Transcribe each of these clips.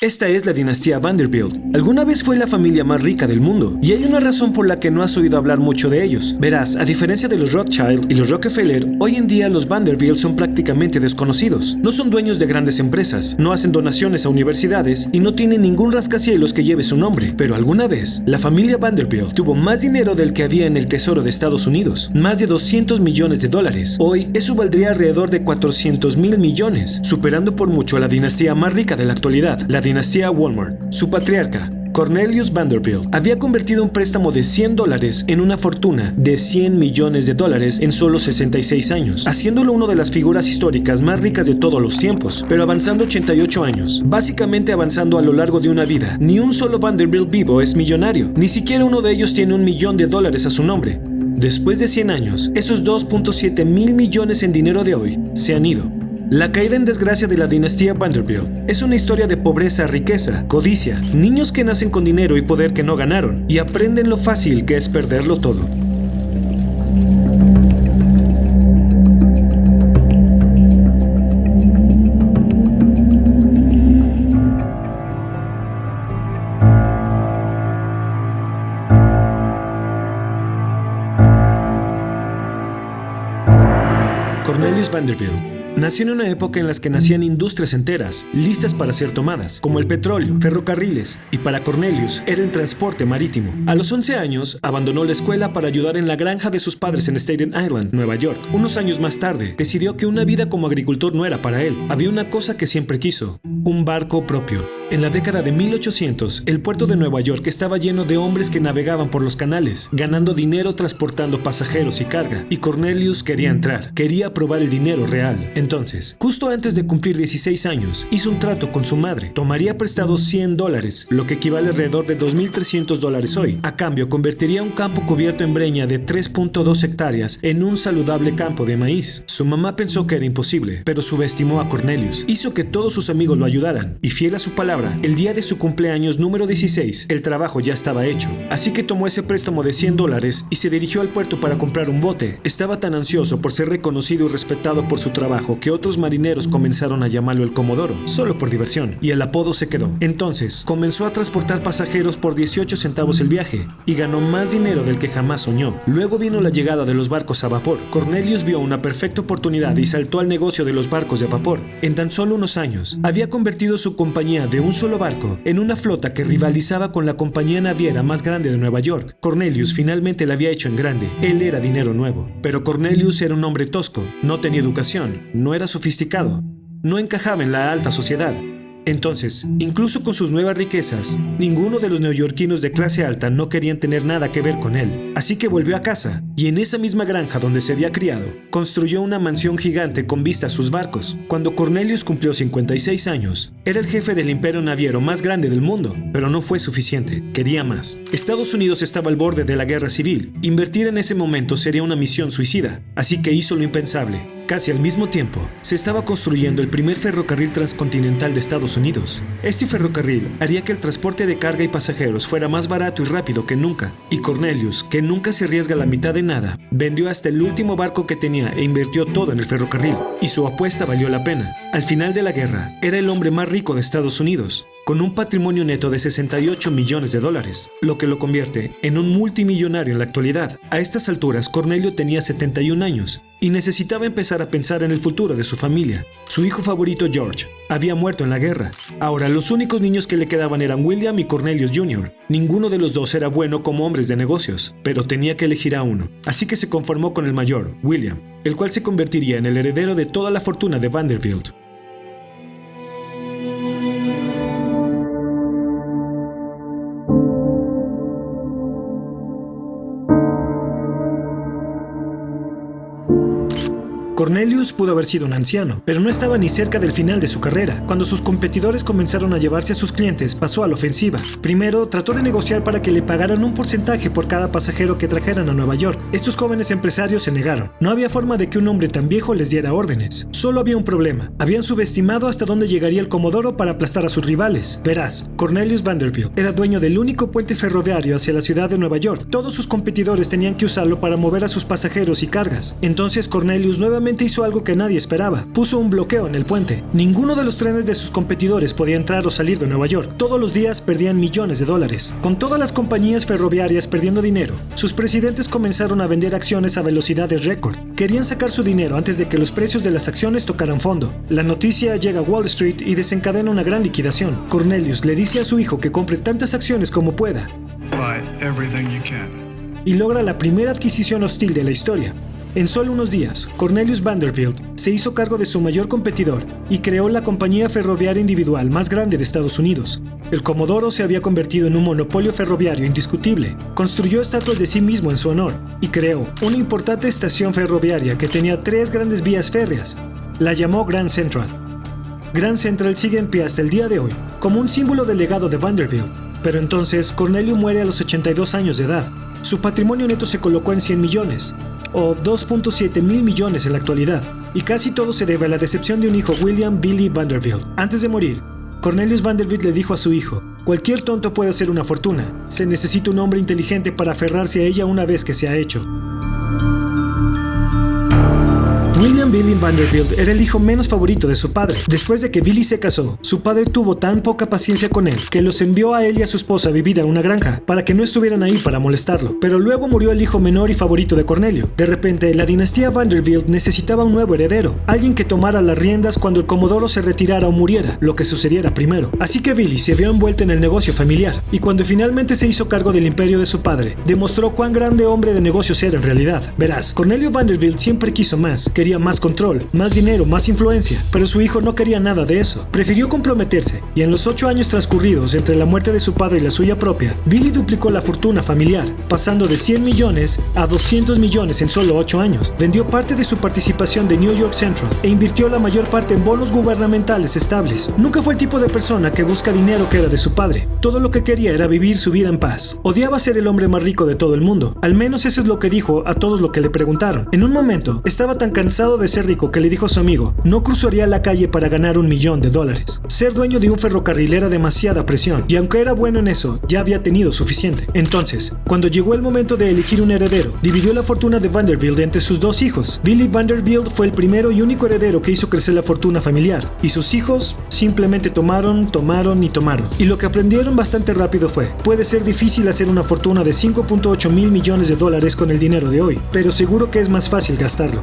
Esta es la dinastía Vanderbilt. Alguna vez fue la familia más rica del mundo, y hay una razón por la que no has oído hablar mucho de ellos. Verás, a diferencia de los Rothschild y los Rockefeller, hoy en día los Vanderbilt son prácticamente desconocidos. No son dueños de grandes empresas, no hacen donaciones a universidades y no tienen ningún rascacielos que lleve su nombre. Pero alguna vez, la familia Vanderbilt tuvo más dinero del que había en el Tesoro de Estados Unidos, más de 200 millones de dólares. Hoy, eso valdría alrededor de 400,000 millones, superando por mucho a la dinastía más rica de la actualidad, la dinastía Walmart. Su patriarca, Cornelius Vanderbilt, había convertido un préstamo de $100 en una fortuna de $100 millones en solo 66 años, haciéndolo una de las figuras históricas más ricas de todos los tiempos, pero avanzando 88 años, básicamente avanzando a lo largo de una vida. Ni un solo Vanderbilt vivo es millonario, ni siquiera uno de ellos tiene $1 millón a su nombre. Después de 100 años, esos 2.7 mil millones en dinero de hoy se han ido. La caída en desgracia de la dinastía Vanderbilt es una historia de pobreza, riqueza, codicia, niños que nacen con dinero y poder que no ganaron y aprenden lo fácil que es perderlo todo. Cornelius Vanderbilt nació en una época en la que nacían industrias enteras, listas para ser tomadas, como el petróleo, ferrocarriles, y para Cornelius era el transporte marítimo. A los 11 años, abandonó la escuela para ayudar en la granja de sus padres en Staten Island, Nueva York. Unos años más tarde, decidió que una vida como agricultor no era para él. Había una cosa que siempre quiso: un barco propio. En la década de 1800, el puerto de Nueva York estaba lleno de hombres que navegaban por los canales, ganando dinero transportando pasajeros y carga, y Cornelius quería entrar, quería probar el dinero real. Entonces, justo antes de cumplir 16 años, hizo un trato con su madre. Tomaría prestado $100, lo que equivale alrededor de $2,300 hoy. A cambio, convertiría un campo cubierto en breña de 3.2 hectáreas en un saludable campo de maíz. Su mamá pensó que era imposible, pero subestimó a Cornelius. Hizo que todos sus amigos lo ayudaran, y fiel a su palabra, el día de su cumpleaños número 16, el trabajo ya estaba hecho. Así que tomó ese préstamo de $100 y se dirigió al puerto para comprar un bote. Estaba tan ansioso por ser reconocido y respetado por su trabajo que otros marineros comenzaron a llamarlo el Comodoro, solo por diversión, y el apodo se quedó. Entonces, comenzó a transportar pasajeros por 18 centavos el viaje, y ganó más dinero del que jamás soñó. Luego vino la llegada de los barcos a vapor. Cornelius vio una perfecta oportunidad y saltó al negocio de los barcos de vapor. En tan solo unos años, había convertido su compañía de un solo barco en una flota que rivalizaba con la compañía naviera más grande de Nueva York. Cornelius finalmente la había hecho en grande. Él era dinero nuevo. Pero Cornelius era un hombre tosco, no tenía educación, no era sofisticado, no encajaba en la alta sociedad. Entonces, incluso con sus nuevas riquezas, ninguno de los neoyorquinos de clase alta no querían tener nada que ver con él. Así que volvió a casa, y en esa misma granja donde se había criado, construyó una mansión gigante con vista a sus barcos. Cuando Cornelius cumplió 56 años, era el jefe del imperio naviero más grande del mundo, pero no fue suficiente, quería más. Estados Unidos estaba al borde de la guerra civil. Invertir en ese momento sería una misión suicida, así que hizo lo impensable. Casi al mismo tiempo, se estaba construyendo el primer ferrocarril transcontinental de Estados Unidos. Este ferrocarril haría que el transporte de carga y pasajeros fuera más barato y rápido que nunca. Y Cornelius, que nunca se arriesga la mitad de nada, vendió hasta el último barco que tenía e invirtió todo en el ferrocarril. Y su apuesta valió la pena. Al final de la guerra, era el hombre más rico de Estados Unidos, con un patrimonio neto de $68 millones, lo que lo convierte en un multimillonario en la actualidad. A estas alturas, Cornelio tenía 71 años y necesitaba empezar a pensar en el futuro de su familia. Su hijo favorito, George, había muerto en la guerra. Ahora, los únicos niños que le quedaban eran William y Cornelius Jr. Ninguno de los dos era bueno como hombres de negocios, pero tenía que elegir a uno. Así que se conformó con el mayor, William, el cual se convertiría en el heredero de toda la fortuna de Vanderbilt. Cornelius pudo haber sido un anciano, pero no estaba ni cerca del final de su carrera. Cuando sus competidores comenzaron a llevarse a sus clientes, pasó a la ofensiva. Primero, trató de negociar para que le pagaran un porcentaje por cada pasajero que trajeran a Nueva York. Estos jóvenes empresarios se negaron. No había forma de que un hombre tan viejo les diera órdenes. Solo había un problema. Habían subestimado hasta dónde llegaría el Comodoro para aplastar a sus rivales. Verás, Cornelius Vanderbilt era dueño del único puente ferroviario hacia la ciudad de Nueva York. Todos sus competidores tenían que usarlo para mover a sus pasajeros y cargas. Entonces Cornelius nuevamente finalmente hizo algo que nadie esperaba. Puso un bloqueo en el puente. Ninguno de los trenes de sus competidores podía entrar o salir de Nueva York. Todos los días perdían millones de dólares. Con todas las compañías ferroviarias perdiendo dinero, sus presidentes comenzaron a vender acciones a velocidades récord. Querían sacar su dinero antes de que los precios de las acciones tocaran fondo. La noticia llega a Wall Street y desencadena una gran liquidación. Cornelius le dice a su hijo que compre tantas acciones como pueda. Buy everything you can. Y logra la primera adquisición hostil de la historia. En solo unos días, Cornelius Vanderbilt se hizo cargo de su mayor competidor y creó la compañía ferroviaria individual más grande de Estados Unidos. El Comodoro se había convertido en un monopolio ferroviario indiscutible, construyó estatuas de sí mismo en su honor y creó una importante estación ferroviaria que tenía 3 grandes vías férreas. La llamó Grand Central. Grand Central sigue en pie hasta el día de hoy, como un símbolo del legado de Vanderbilt. Pero entonces, Cornelius muere a los 82 años de edad. Su patrimonio neto se colocó en 100 millones, o 2.7 mil millones en la actualidad, y casi todo se debe a la decepción de un hijo, William Billy Vanderbilt. Antes de morir, Cornelius Vanderbilt le dijo a su hijo: cualquier tonto puede hacer una fortuna, se necesita un hombre inteligente para aferrarse a ella una vez que se ha hecho. William Billy Vanderbilt era el hijo menos favorito de su padre. Después de que Billy se casó, su padre tuvo tan poca paciencia con él que los envió a él y a su esposa a vivir a una granja para que no estuvieran ahí para molestarlo. Pero luego murió el hijo menor y favorito de Cornelio. De repente, la dinastía Vanderbilt necesitaba un nuevo heredero, alguien que tomara las riendas cuando el Comodoro se retirara o muriera, lo que sucediera primero. Así que Billy se vio envuelto en el negocio familiar, y cuando finalmente se hizo cargo del imperio de su padre, demostró cuán grande hombre de negocios era en realidad. Verás, Cornelio Vanderbilt siempre quiso más, quería más control, más dinero, más influencia, pero su hijo no quería nada de eso. Prefirió comprometerse, y en los 8 años transcurridos entre la muerte de su padre y la suya propia, Billy duplicó la fortuna familiar, pasando de 100 millones a 200 millones en solo 8 años. Vendió parte de su participación de New York Central e invirtió la mayor parte en bonos gubernamentales estables. Nunca fue el tipo de persona que busca dinero que era de su padre. Todo lo que quería era vivir su vida en paz. Odiaba ser el hombre más rico de todo el mundo. Al menos eso es lo que dijo a todos lo que le preguntaron. En un momento, estaba tan cansado de ser rico que le dijo a su amigo: no cruzaría la calle para ganar $1 millón. Ser dueño de un ferrocarril era demasiada presión, y aunque era bueno en eso, ya había tenido suficiente. Entonces, cuando llegó el momento de elegir un heredero, dividió la fortuna de Vanderbilt entre sus 2 hijos. Billy Vanderbilt fue el primero y único heredero que hizo crecer la fortuna familiar, y sus hijos simplemente tomaron. Y lo que aprendieron bastante rápido fue: puede ser difícil hacer una fortuna de $5.8 mil millones con el dinero de hoy, pero seguro que es más fácil gastarlo.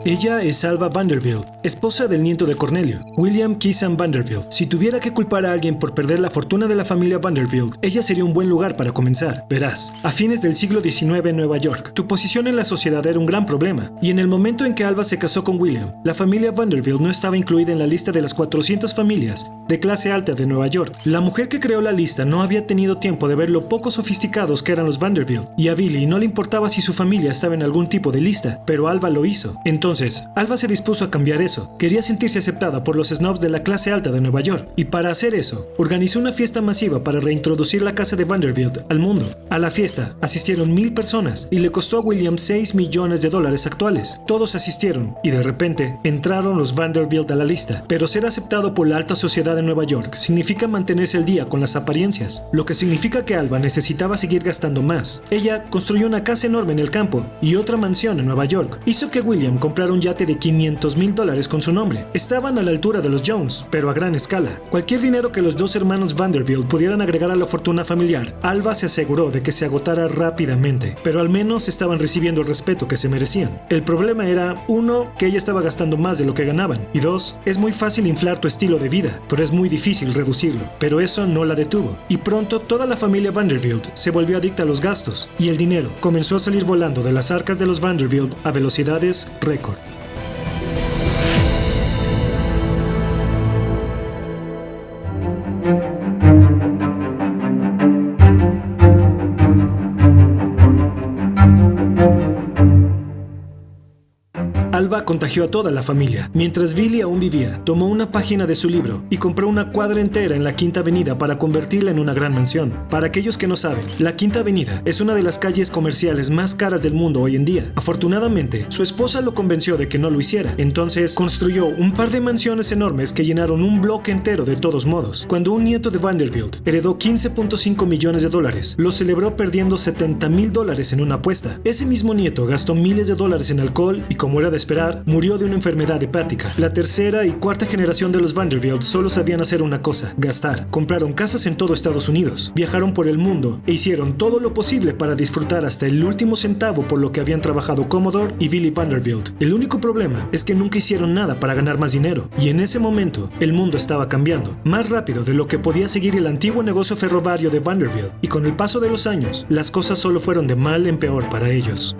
Ella es Alva Vanderbilt, esposa del nieto de Cornelio, William Kissam Vanderbilt. Si tuviera que culpar a alguien por perder la fortuna de la familia Vanderbilt, ella sería un buen lugar para comenzar. Verás, a fines del siglo XIX en Nueva York, tu posición en la sociedad era un gran problema, y en el momento en que Alva se casó con William, la familia Vanderbilt no estaba incluida en la lista de las 400 familias de clase alta de Nueva York. La mujer que creó la lista no había tenido tiempo de ver lo poco sofisticados que eran los Vanderbilt, y a Billy no le importaba si su familia estaba en algún tipo de lista, pero Alva lo hizo. Entonces, Alva se dispuso a cambiar eso. Quería sentirse aceptada por los snobs de la clase alta de Nueva York, y para hacer eso, organizó una fiesta masiva para reintroducir la casa de Vanderbilt al mundo. A la fiesta asistieron 1000 personas, y le costó a William $6 millones actuales. Todos asistieron, y de repente, entraron los Vanderbilt a la lista. Pero ser aceptado por la alta sociedad de Nueva York significa mantenerse al día con las apariencias, lo que significa que Alva necesitaba seguir gastando más. Ella construyó una casa enorme en el campo y otra mansión en Nueva York. Hizo que William comprara un yate de $500,000 con su nombre. Estaban a la altura de los Jones, pero a gran escala. Cualquier dinero que los 2 hermanos Vanderbilt pudieran agregar a la fortuna familiar, Alva se aseguró de que se agotara rápidamente, pero al menos estaban recibiendo el respeto que se merecían. El problema era, 1, que ella estaba gastando más de lo que ganaban, y 2, es muy fácil inflar tu estilo de vida, pero es muy difícil reducirlo. Pero eso no la detuvo, y pronto toda la familia Vanderbilt se volvió adicta a los gastos, y el dinero comenzó a salir volando de las arcas de los Vanderbilt a velocidades récord. fama contagió a toda la familia. Mientras Billy aún vivía, tomó una página de su libro y compró una cuadra entera en la Quinta Avenida para convertirla en una gran mansión. Para aquellos que no saben, la Quinta Avenida es una de las calles comerciales más caras del mundo hoy en día. Afortunadamente, su esposa lo convenció de que no lo hiciera. Entonces, construyó un par de mansiones enormes que llenaron un bloque entero de todos modos. Cuando un nieto de Vanderbilt heredó $15.5 millones, lo celebró perdiendo $70,000 en una apuesta. Ese mismo nieto gastó miles de dólares en alcohol y, como era de esperar, murió de una enfermedad hepática. La tercera y cuarta generación de los Vanderbilt solo sabían hacer una cosa: gastar. Compraron casas en todo Estados Unidos, viajaron por el mundo e hicieron todo lo posible para disfrutar hasta el último centavo por lo que habían trabajado Commodore y Billy Vanderbilt. El único problema es que nunca hicieron nada para ganar más dinero, y en ese momento el mundo estaba cambiando más rápido de lo que podía seguir el antiguo negocio ferroviario de Vanderbilt, y con el paso de los años las cosas solo fueron de mal en peor para ellos.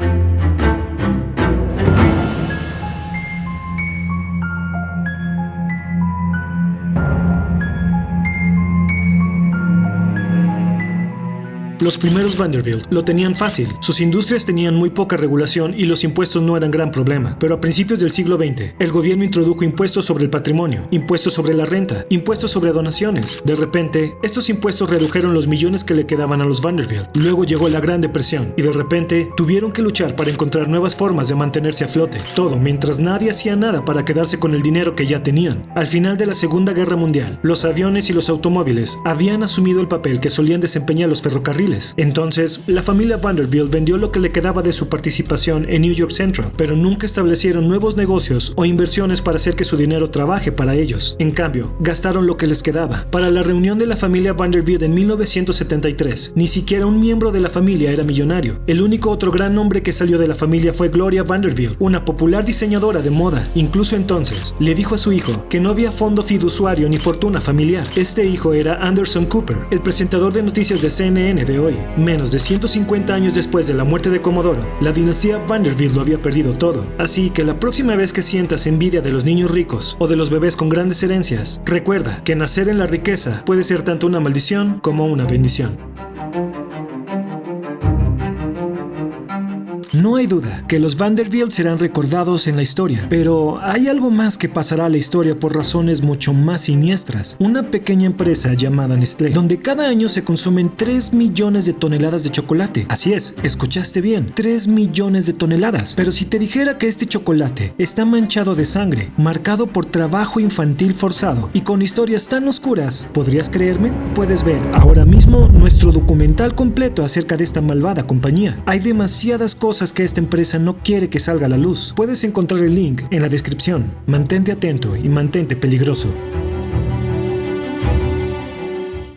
Los primeros Vanderbilt lo tenían fácil. Sus industrias tenían muy poca regulación y los impuestos no eran gran problema. Pero a principios del siglo XX, el gobierno introdujo impuestos sobre el patrimonio, impuestos sobre la renta, impuestos sobre donaciones. De repente, estos impuestos redujeron los millones que le quedaban a los Vanderbilt. Luego llegó la Gran Depresión y de repente tuvieron que luchar para encontrar nuevas formas de mantenerse a flote. Todo mientras nadie hacía nada para quedarse con el dinero que ya tenían. Al final de la Segunda Guerra Mundial, los aviones y los automóviles habían asumido el papel que solían desempeñar los ferrocarriles. Entonces, la familia Vanderbilt vendió lo que le quedaba de su participación en New York Central, pero nunca establecieron nuevos negocios o inversiones para hacer que su dinero trabaje para ellos. En cambio, gastaron lo que les quedaba. Para la reunión de la familia Vanderbilt en 1973, ni siquiera un miembro de la familia era millonario. El único otro gran nombre que salió de la familia fue Gloria Vanderbilt, una popular diseñadora de moda. Incluso entonces, le dijo a su hijo que no había fondo fiduciario ni fortuna familiar. Este hijo era Anderson Cooper, el presentador de noticias de CNN de hoy. Menos de 150 años después de la muerte de Comodoro, la dinastía Vanderbilt lo había perdido todo. Así que la próxima vez que sientas envidia de los niños ricos o de los bebés con grandes herencias, recuerda que nacer en la riqueza puede ser tanto una maldición como una bendición. No hay duda que los Vanderbilt serán recordados en la historia, pero hay algo más que pasará a la historia por razones mucho más siniestras. Una pequeña empresa llamada Nestlé, donde cada año se consumen 3 millones de toneladas de chocolate. Así es, escuchaste bien, 3 millones de toneladas. Pero si te dijera que este chocolate está manchado de sangre, marcado por trabajo infantil forzado y con historias tan oscuras, ¿podrías creerme? Puedes ver ahora mismo nuestro documental completo acerca de esta malvada compañía. Hay demasiadas cosas que esta empresa no quiere que salga a la luz. Puedes encontrar el link en la descripción. Mantente atento y mantente peligroso.